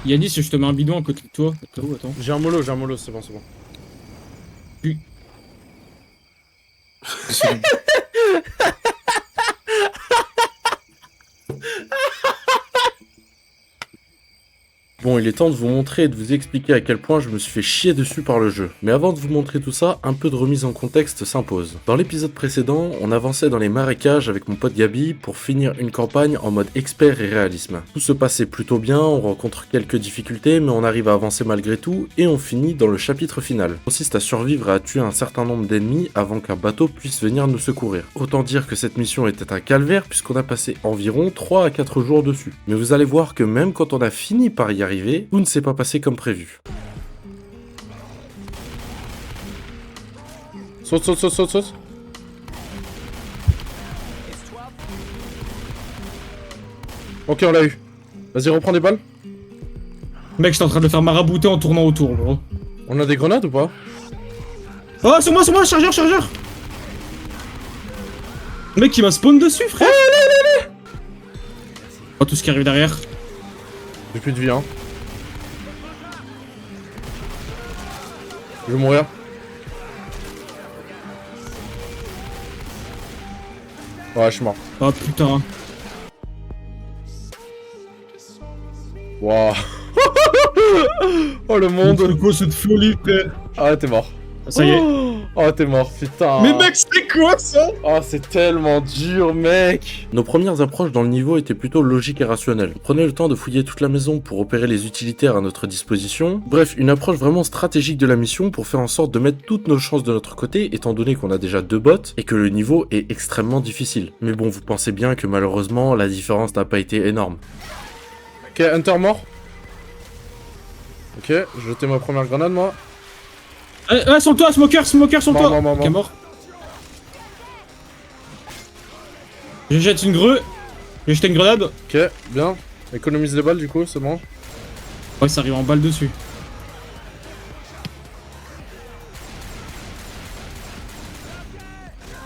Yanis, je te mets un bidon à côté de toi. Attends. J'ai un mollo, c'est bon, c'est bon. Puis... Bon, il est temps de vous montrer et de vous expliquer à quel point je me suis fait chier dessus par le jeu. Mais avant de vous montrer tout ça, un peu de remise en contexte s'impose. Dans l'épisode précédent, on avançait dans les marécages avec mon pote Gabi pour finir une campagne en mode expert et réalisme. Tout se passait plutôt bien, on rencontre quelques difficultés, mais on arrive à avancer malgré tout, et on finit dans le chapitre final. Il consiste à survivre et à tuer un certain nombre d'ennemis avant qu'un bateau puisse venir nous secourir. Autant dire que cette mission était un calvaire puisqu'on a passé environ 3 à 4 jours dessus. Mais vous allez voir que même quand on a fini par y arriver, tout ne s'est pas passé comme prévu. Saute, saute, saute, saute, saute. Ok, on l'a eu. Vas-y, reprends des balles. Mec, j'étais en train de le faire marabouter en tournant autour, gros. On a des grenades ou pas? Oh, sur moi, chargeur. Le mec, il m'a spawn dessus, frère. Allez. Oh, tout ce qui arrive derrière. J'ai plus de vie, hein. Je vais mourir. Ouais, je suis mort. Oh putain. Waouh. Oh le monde. C'est quoi cette folie, frère? Ah, t'es mort. Ça y est. Oh, t'es mort, putain. Mais mec, c'est quoi ça? Oh, c'est tellement dur, mec. Nos premières approches dans le niveau étaient plutôt logiques et rationnelles. On prenait le temps de fouiller toute la maison pour opérer les utilitaires à notre disposition. Bref, une approche vraiment stratégique de la mission pour faire en sorte de mettre toutes nos chances de notre côté, étant donné qu'on a déjà 2 bots et que le niveau est extrêmement difficile. Mais bon, vous pensez bien que malheureusement, la différence n'a pas été énorme. Ok, Hunter mort. Ok, j'ai jeté ma première grenade, moi. Sur toi, smoker sur toi. Mort. Ok, mort. Je jette une greu. J'ai jeté une grenade. Ok, bien. Économise les balles, du coup, c'est bon. Ouais, ça arrive en balle dessus.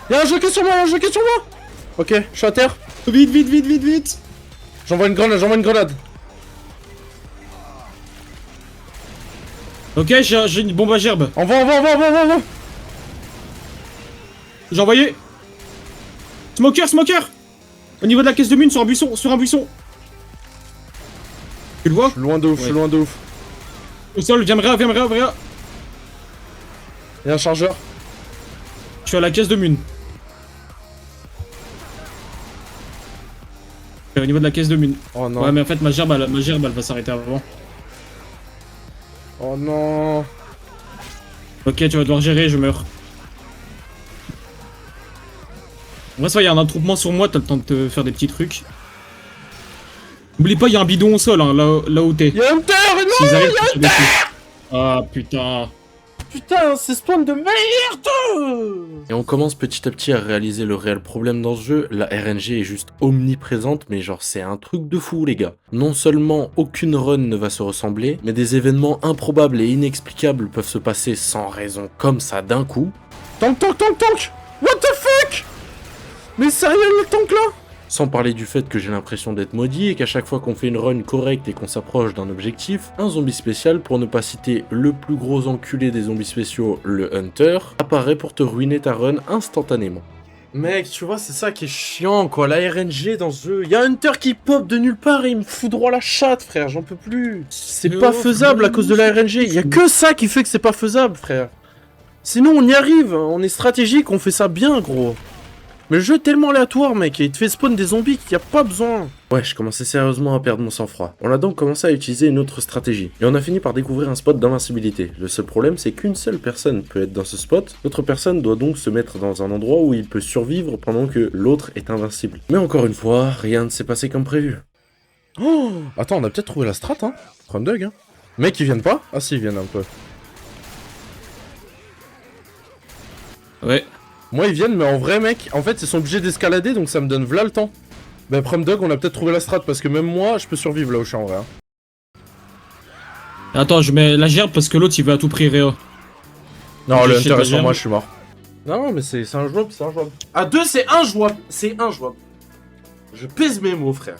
Y'a un jeu qui est sur moi, Ok, je suis à terre. Vite. J'envoie une grenade. Ok, j'ai une bombe à gerbe. Envoie. J'ai envoyé. Smoker. Au niveau de la caisse de mine, sur un buisson. Tu le vois? Je suis loin de ouf, Au sol, viens me réa. Y'a un chargeur. Je suis à la caisse de mine. Au niveau de la caisse de mine. Oh non. Ouais, mais en fait, ma gerbe, elle va s'arrêter avant. Oh non. Ok, tu vas devoir gérer, je meurs. En vrai, ça, il y a un attroupement sur moi, t'as le temps de te faire des petits trucs. N'oublie pas, il y a un bidon au sol, hein, là où t'es. Y'a Hunter, S'ils non, arrivent, y'a tu tires dessus. Ah putain. Putain, c'est spawn de merde. Et on commence petit à petit à réaliser le réel problème dans ce jeu. La RNG est juste omniprésente, mais genre c'est un truc de fou les gars. Non seulement aucune run ne va se ressembler, mais des événements improbables et inexplicables peuvent se passer sans raison comme ça d'un coup. Tank. What the fuck? Mais sérieux le tank là? Sans parler du fait que j'ai l'impression d'être maudit et qu'à chaque fois qu'on fait une run correcte et qu'on s'approche d'un objectif, un zombie spécial, pour ne pas citer le plus gros enculé des zombies spéciaux, le Hunter, apparaît pour te ruiner ta run instantanément. Mec, tu vois, c'est ça qui est chiant quoi, la RNG dans ce jeu. Y'a Hunter qui pop de nulle part et il me fout droit la chatte, frère, j'en peux plus. C'est pas faisable à cause de la RNG, y'a que ça qui fait que c'est pas faisable, frère. Sinon on y arrive, on est stratégique, on fait ça bien, gros. Mais le jeu est tellement aléatoire, mec, et il te fait spawn des zombies qu'il n'y a pas besoin. Ouais, je commençais sérieusement à perdre mon sang-froid. On a donc commencé à utiliser une autre stratégie. Et on a fini par découvrir un spot d'invincibilité. Le seul problème, c'est qu'une seule personne peut être dans ce spot. L'autre personne doit donc se mettre dans un endroit où il peut survivre pendant que l'autre est invincible. Mais encore une fois, rien ne s'est passé comme prévu. Oh! Attends, on a peut-être trouvé la strat, hein? Trundug, hein? Mec, ils viennent pas? Ah si, ils viennent un peu. Ouais. Moi ils viennent mais en vrai mec, en fait ils sont obligés d'escalader donc ça me donne v'là le temps. Bah Prumdog on a peut-être trouvé la strat parce que même moi je peux survivre là où je suis en vrai. Hein. Attends, je mets la gerbe parce que l'autre il veut à tout prix Réa. Non le Hunter est sur gerbe. moi, je suis mort. Non mais c'est injouable, c'est injouable. À 2 c'est injouable, Je pèse mes mots frère.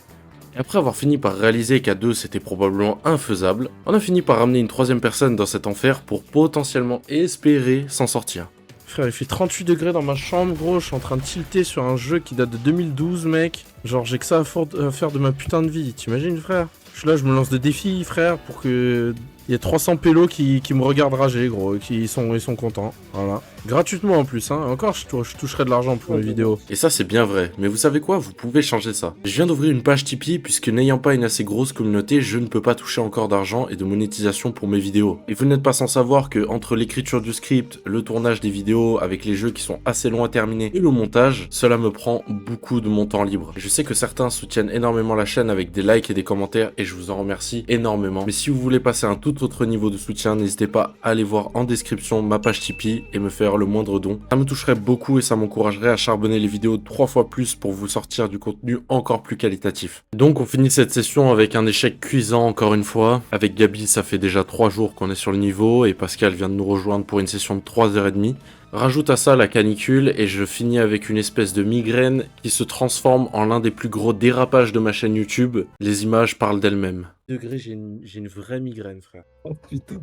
Après avoir fini par réaliser qu'à deux c'était probablement infaisable, on a fini par ramener une troisième personne dans cet enfer pour potentiellement espérer s'en sortir. Frère, il fait 38 degrés dans ma chambre, gros, je suis en train de tilter sur un jeu qui date de 2012, mec. Genre, j'ai que ça à faire de ma putain de vie, t'imagines, frère? Je suis là, je me lance des défis, frère, pour que... Il y a 300 pélos qui me regardent rager, gros, et ils sont contents, voilà. Gratuitement en plus, hein, encore je toucherai de l'argent pour mes vidéos. Et ça c'est bien vrai, mais vous savez quoi, vous pouvez changer ça. Je viens d'ouvrir une page Tipeee, puisque n'ayant pas une assez grosse communauté, je ne peux pas toucher encore d'argent et de monétisation pour mes vidéos. Et vous n'êtes pas sans savoir que entre l'écriture du script, le tournage des vidéos avec les jeux qui sont assez longs à terminer, et le montage, cela me prend beaucoup de mon temps libre. Et je sais que certains soutiennent énormément la chaîne avec des likes et des commentaires, et je vous en remercie énormément. Mais si vous voulez passer un tout autre niveau de soutien, n'hésitez pas à aller voir en description ma page Tipeee et me faire le moindre don. Ça me toucherait beaucoup et ça m'encouragerait à charbonner les vidéos 3 fois plus pour vous sortir du contenu encore plus qualitatif. Donc on finit cette session avec un échec cuisant encore une fois. Avec Gabi, ça fait déjà 3 jours qu'on est sur le niveau et Pascal vient de nous rejoindre pour une session de 3h30. Rajoute à ça la canicule et je finis avec une espèce de migraine qui se transforme en l'un des plus gros dérapages de ma chaîne YouTube. Les images parlent d'elles-mêmes. J'ai une vraie migraine, frère. Oh putain.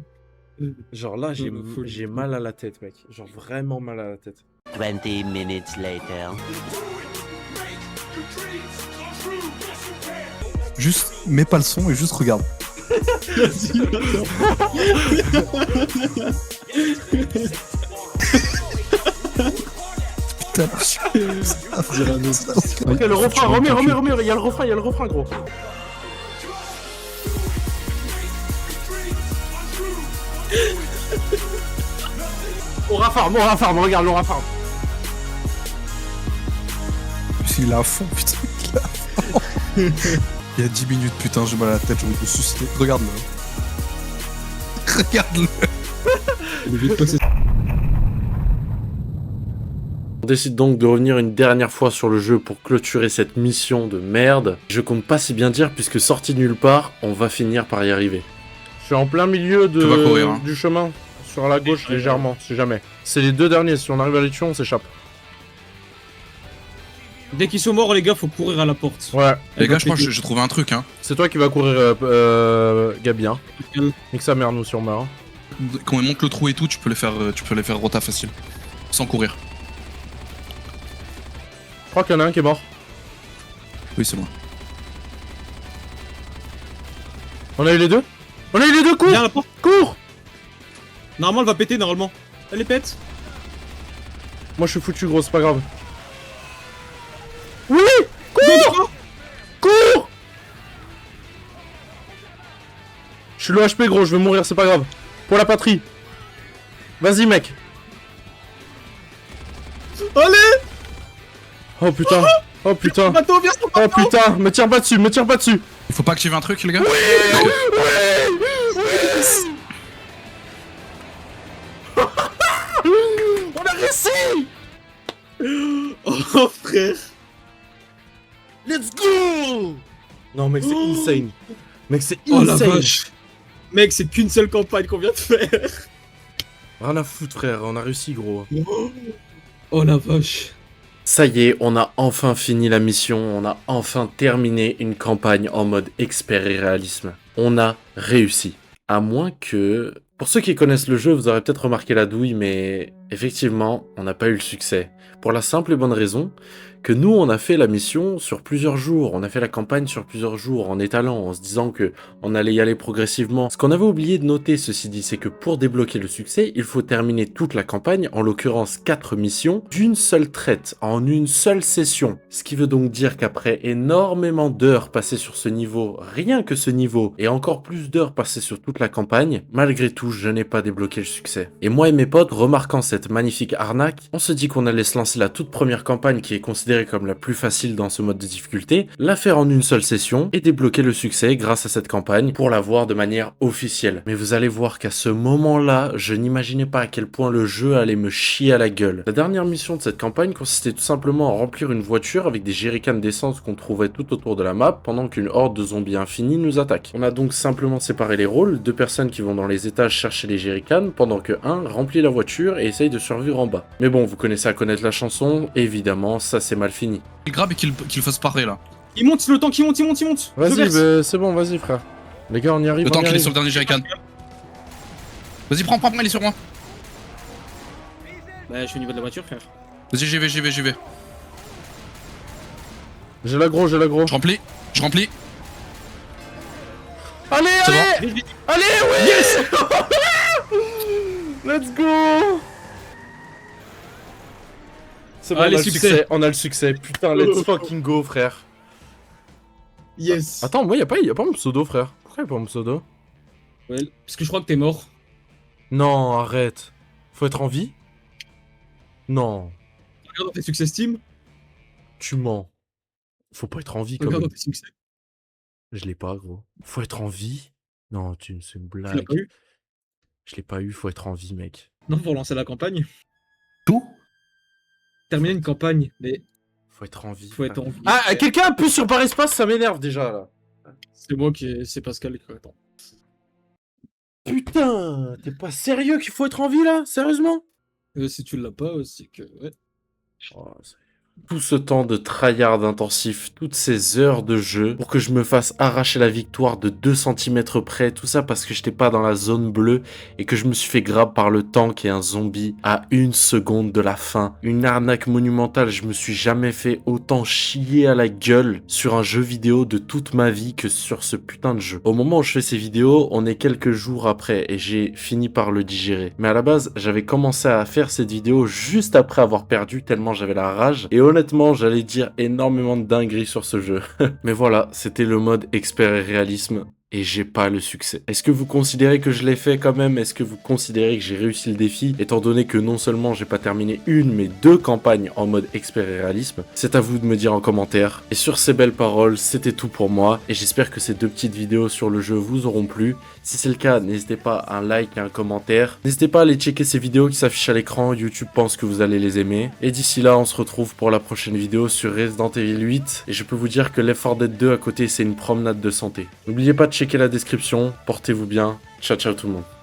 Genre là, j'ai mal à la tête, mec. Genre vraiment mal à la tête. 20 minutes later. Juste mets pas le son et juste regarde. Putain, ok, le refrain, remets, il y a le refrain, gros. Aura farm, regarde l'aura farm. Il est à fond, putain. Il y a 10 minutes, putain, j'ai mal à la tête, j'ai envie de me suicider. Regarde-le. Regarde-le. On décide donc de revenir une dernière fois sur le jeu pour clôturer cette mission de merde. Je compte pas si bien dire puisque sorti de nulle part, on va finir par y arriver. Je suis en plein milieu du chemin, sur la gauche légèrement, si jamais. C'est les deux derniers, si on arrive à les tuer, on s'échappe. Dès qu'ils sont morts, les gars, faut courir à la porte. Ouais. Les gars, je crois que j'ai trouvé un truc, hein. C'est toi qui vas courir, Gabi, hein. Nique sa mère, nous, sur meurt. Hein. Quand ils montent le trou et tout, tu peux les faire rota facile. Sans courir. Je crois qu'il y en a un qui est mort. Oui, c'est moi. On a eu les deux, cours. Viens à la porte. Cours. Normalement, elle va péter, normalement. Elle les pète. Moi, je suis foutu, gros, c'est pas grave. Oui. Cours. Cours. Je suis le HP, gros, je vais mourir, c'est pas grave. Pour la patrie. Vas-y, mec. Allez. Oh putain. Oh putain. Bateau, viens, ton Oh bateau. putain. Me tire pas dessus, Il faut pas activer un truc, les gars? On a réussi. Oh, frère. Let's go. Non, mec, c'est insane. Mec, c'est Oh la insane. vache. Mec, c'est qu'une seule campagne qu'on vient de faire. Rien à foutre, frère. On a réussi, gros. Oh la vache. Ça y est, on a enfin fini la mission, on a enfin terminé une campagne en mode expert et réalisme. On a réussi. À moins que... Pour ceux qui connaissent le jeu, vous aurez peut-être remarqué la douille, mais effectivement, on n'a pas eu le succès. Pour la simple et bonne raison que nous, on a fait la mission sur plusieurs jours, on a fait la campagne sur plusieurs jours, en étalant, en se disant que on allait y aller progressivement. Ce qu'on avait oublié de noter, ceci dit, c'est que pour débloquer le succès, il faut terminer toute la campagne, en l'occurrence 4 missions, d'une seule traite, en une seule session. Ce qui veut donc dire qu'après énormément d'heures passées sur ce niveau, rien que ce niveau, et encore plus d'heures passées sur toute la campagne, malgré tout, je n'ai pas débloqué le succès. Et moi et mes potes, remarquant cette magnifique arnaque, on se dit qu'on allait se lancer la toute première campagne qui est considérée comme la plus facile dans ce mode de difficulté, la faire en une seule session et débloquer le succès grâce à cette campagne pour l'avoir de manière officielle. Mais vous allez voir qu'à ce moment-là, je n'imaginais pas à quel point le jeu allait me chier à la gueule. La dernière mission de cette campagne consistait tout simplement à remplir une voiture avec des jerrycans d'essence qu'on trouvait tout autour de la map pendant qu'une horde de zombies infinis nous attaque. On a donc simplement séparé les rôles, 2 personnes qui vont dans les étages chercher les jerrycans pendant que un remplit la voiture et essaye de survivre en bas. Mais bon, vous connaissez à connaître la chanson, évidemment, ça c'est mal fini. Il grabe et qu'il le fasse parer là. Il monte, le tank, il monte. Je Vas-y, verse. bah, c'est bon, vas-y, frère. Les gars, on y arrive. Le on temps y qu'il est arrive. sur le dernier jerrycan. Vas-y, prends, il est sur moi. Bah, je suis au niveau de la voiture, frère. Vas-y, j'y vais. J'ai l'aggro. Je remplis. Allez, C'est allez. bon. Allez, oui. Yes. Let's go. C'est bon, Allez, on a le succès. succès. On a le succès. Putain, let's fucking go, frère. Yes. Attends, moi, y'a pas mon pseudo, frère. Pourquoi y'a pas mon pseudo? Ouais, parce que je crois que t'es mort. Non, arrête. Faut être en vie? Non, Regarde dans tes succès Steam. tu mens. Faut pas être en vie, quand Regarde même. dans tes succès. Je l'ai pas, gros. Faut être en vie? Non, c'est une Tu l'as blague. pas eu? Je l'ai pas eu, faut être en vie, mec. Non, pour lancer la campagne. Tout. Terminer une campagne, mais Faut être en vie. faut être frère. en vie. Ah, quelqu'un appuie sur par espace, ça m'énerve déjà, là. C'est moi qui. C'est Pascal qui attend. Putain, t'es pas sérieux qu'il faut être en vie, là? Sérieusement? Si tu l'as pas, c'est que. Ouais. Oh, tout ce temps de tryhard intensif, toutes ces heures de jeu pour que je me fasse arracher la victoire de 2 cm près, tout ça parce que j'étais pas dans la zone bleue et que je me suis fait grab par le tank et un zombie à 1 seconde de la fin. Une arnaque monumentale, je me suis jamais fait autant chier à la gueule sur un jeu vidéo de toute ma vie que sur ce putain de jeu. Au moment où je fais ces vidéos, on est quelques jours après et j'ai fini par le digérer. Mais à la base, j'avais commencé à faire cette vidéo juste après avoir perdu tellement j'avais la rage et honnêtement, j'allais dire énormément de dingueries sur ce jeu. Mais voilà, c'était le mode expert et réalisme. Et j'ai pas le succès. Est-ce que vous considérez que je l'ai fait quand même? Est-ce que vous considérez que j'ai réussi le défi? Étant donné que non seulement j'ai pas terminé une, mais 2 campagnes en mode expert et réalisme, c'est à vous de me dire en commentaire. Et sur ces belles paroles, c'était tout pour moi. Et j'espère que ces 2 petites vidéos sur le jeu vous auront plu. Si c'est le cas, n'hésitez pas à un like et un commentaire. N'hésitez pas à aller checker ces vidéos qui s'affichent à l'écran. YouTube pense que vous allez les aimer. Et d'ici là, on se retrouve pour la prochaine vidéo sur Resident Evil 8. Et je peux vous dire que Left 4 Dead 2 à côté, c'est une promenade de santé. N'oubliez pas de checker la description, portez-vous bien, ciao ciao tout le monde.